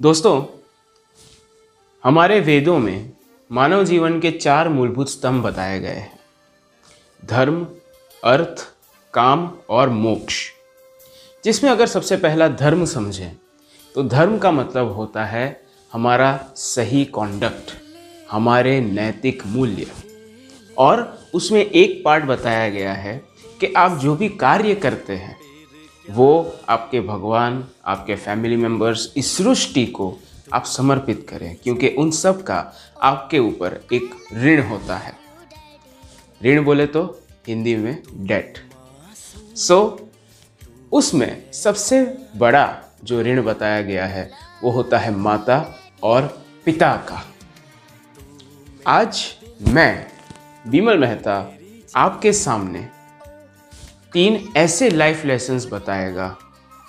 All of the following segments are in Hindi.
दोस्तों, हमारे वेदों में मानव जीवन के 4 मूलभूत स्तंभ बताए गए हैं: धर्म, अर्थ, काम और मोक्ष। जिसमें अगर सबसे पहला धर्म समझें तो धर्म का मतलब होता है हमारा सही कॉन्डक्ट, हमारे नैतिक मूल्य। और उसमें एक पार्ट बताया गया है कि आप जो भी कार्य करते हैं वो आपके भगवान, आपके फैमिली मेम्बर्स, इस सृष्टि को आप समर्पित करें, क्योंकि उन सब का आपके ऊपर एक ऋण होता है। ऋण बोले तो हिंदी में डेट। उसमें सबसे बड़ा जो ऋण बताया गया है वो होता है माता और पिता का। आज मैं विमल मेहता आपके सामने 3 ऐसे लाइफ लेसन्स बताएगा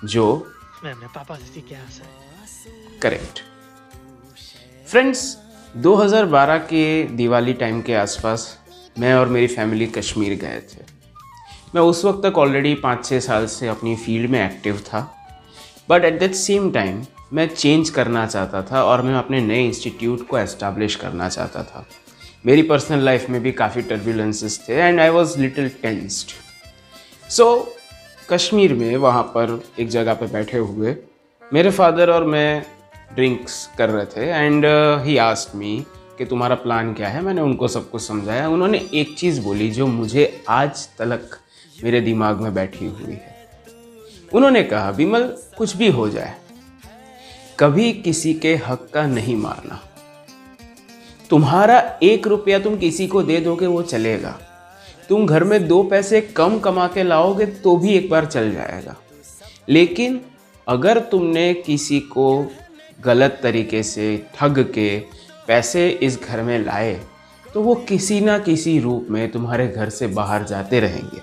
जो पापा से क्या करेक्ट। फ्रेंड्स, 2012 के दिवाली टाइम के आसपास मैं और मेरी फैमिली कश्मीर गए थे। मैं उस वक्त तक ऑलरेडी 5-6 साल से अपनी फील्ड में एक्टिव था, but at that same time मैं चेंज करना चाहता था और मैं अपने नए इंस्टीट्यूट को एस्टैब्लिश करना चाहता था। मेरी पर्सनल लाइफ में भी काफ़ी टर्बुलेंसेस थे and I was little tensed. Kashmir में वहाँ पर एक जगह पे बैठे हुए मेरे फादर और मैं ड्रिंक्स कर रहे थे एंड ही आस्क्ड मी कि तुम्हारा प्लान क्या है। मैंने उनको सब कुछ समझाया। उन्होंने एक चीज़ बोली जो मुझे आज तक मेरे दिमाग में बैठी हुई है। उन्होंने कहा, विमल, कुछ भी हो जाए कभी किसी के हक का नहीं मारना। तुम्हारा 1 रुपया तुम किसी को दे दोगे वो चलेगा, तुम घर में 2 पैसे कम कमा के लाओगे तो भी एक बार चल जाएगा, लेकिन अगर तुमने किसी को गलत तरीके से ठग के पैसे इस घर में लाए तो वो किसी ना किसी रूप में तुम्हारे घर से बाहर जाते रहेंगे।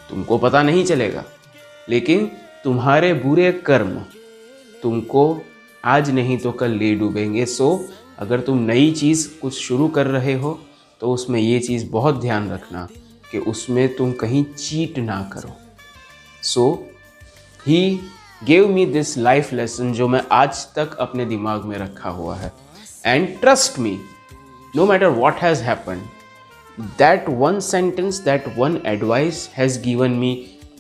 तुमको पता नहीं चलेगा, लेकिन तुम्हारे बुरे कर्म तुमको आज नहीं तो कल ले डूबेंगे। अगर तुम नई चीज़ कुछ शुरू कर रहे हो तो उसमें ये चीज़ बहुत ध्यान रखना कि उसमें तुम कहीं चीट ना करो। He gave me this life lesson जो मैं आज तक अपने दिमाग में रखा हुआ है। And trust me, no matter what has happened, that one sentence, that one advice has given me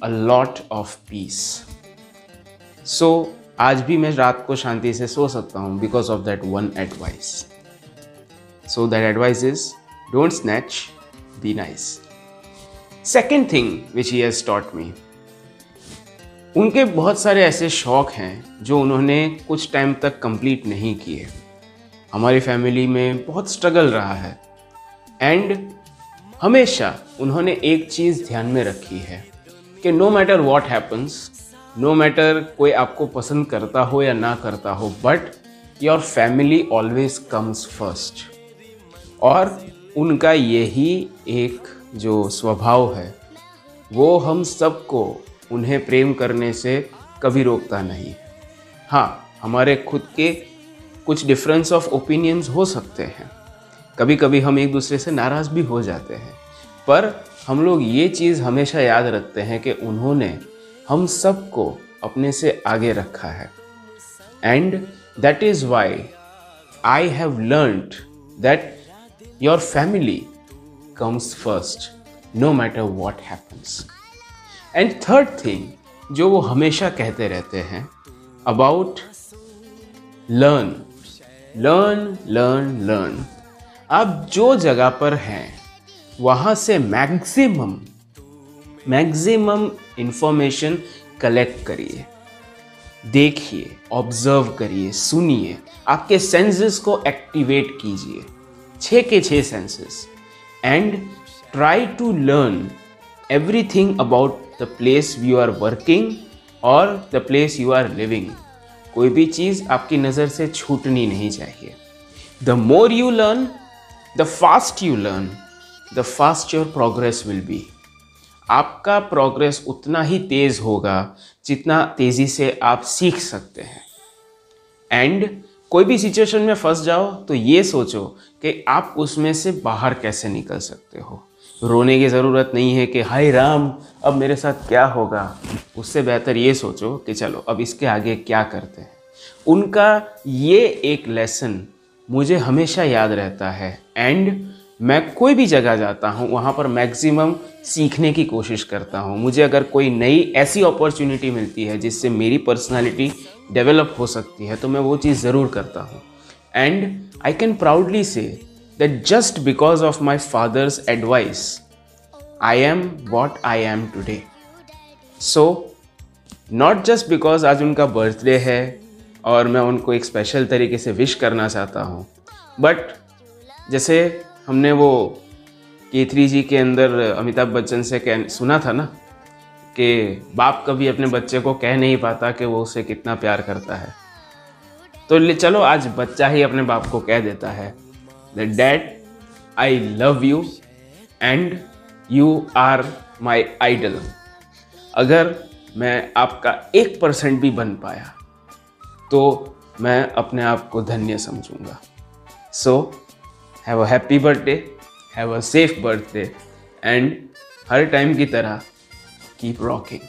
a lot of peace. आज भी मैं रात को शांति से सो सकता हूँ because of that one advice. That advice is don't snatch, be nice. Second thing which he has taught me, उनके बहुत सारे ऐसे शौक़ हैं जो उन्होंने कुछ टाइम तक कंप्लीट नहीं किए। हमारी फैमिली में बहुत स्ट्रगल रहा है एंड हमेशा उन्होंने एक चीज़ ध्यान में रखी है कि no matter what happens, no matter कोई आपको पसंद करता हो या ना करता हो, but your family always comes first. और उनका यही एक जो स्वभाव है वो हम सबको उन्हें प्रेम करने से कभी रोकता नहीं। हाँ, हमारे खुद के कुछ डिफरेंस ऑफ ओपिनियंस हो सकते हैं, कभी कभी हम एक दूसरे से नाराज़ भी हो जाते हैं, पर हम लोग ये चीज़ हमेशा याद रखते हैं कि उन्होंने हम सबको अपने से आगे रखा है। And that is why I have learned that your family comes first no matter what happens. And third thing जो वो हमेशा कहते रहते हैं about learn learn learn learn. आप जो जगह पर हैं वहाँ से मैक्सिमम इंफॉर्मेशन कलेक्ट करिए, देखिए, ऑब्जर्व करिए, सुनिए, आपके सेंसेस को एक्टिवेट कीजिए, 6 के 6 senses, and try to learn everything about the place you are working और the place you are living. कोई भी चीज़ आपकी नज़र से छूटनी नहीं चाहिए। The more you learn, the fast you learn, the fast your progress will be. आपका प्रोग्रेस उतना ही तेज़ होगा जितना तेज़ी से आप सीख सकते हैं। एंड कोई भी सिचुएशन में फंस जाओ तो ये सोचो कि आप उसमें से बाहर कैसे निकल सकते हो। रोने की ज़रूरत नहीं है कि हाय राम अब मेरे साथ क्या होगा। उससे बेहतर ये सोचो कि चलो अब इसके आगे क्या करते हैं। उनका ये एक लेसन मुझे हमेशा याद रहता है एंड मैं कोई भी जगह जाता हूँ वहाँ पर मैक्सिमम सीखने की कोशिश करता हूँ। मुझे अगर कोई नई ऐसी अपॉर्चुनिटी मिलती है जिससे मेरी पर्सनालिटी डेवलप हो सकती है तो मैं वो चीज़ ज़रूर करता हूँ। And I can proudly say that just because of my father's advice I am what I am today. So not just because आज उनका बर्थडे है और मैं उनको एक स्पेशल तरीके से विश करना चाहता हूँ, बट जैसे हमने वो K3 जी के अंदर अमिताभ बच्चन से सुना था ना कि बाप कभी अपने बच्चे को कह नहीं पाता कि वो उसे कितना प्यार करता है, तो चलो आज बच्चा ही अपने बाप को कह देता है that dad I love you and you are my idol. अगर मैं आपका 1% भी बन पाया तो मैं अपने आप को धन्य समझूंगा। So have a happy birthday, have a safe birthday and हर टाइम की तरह कीप रॉकिंग।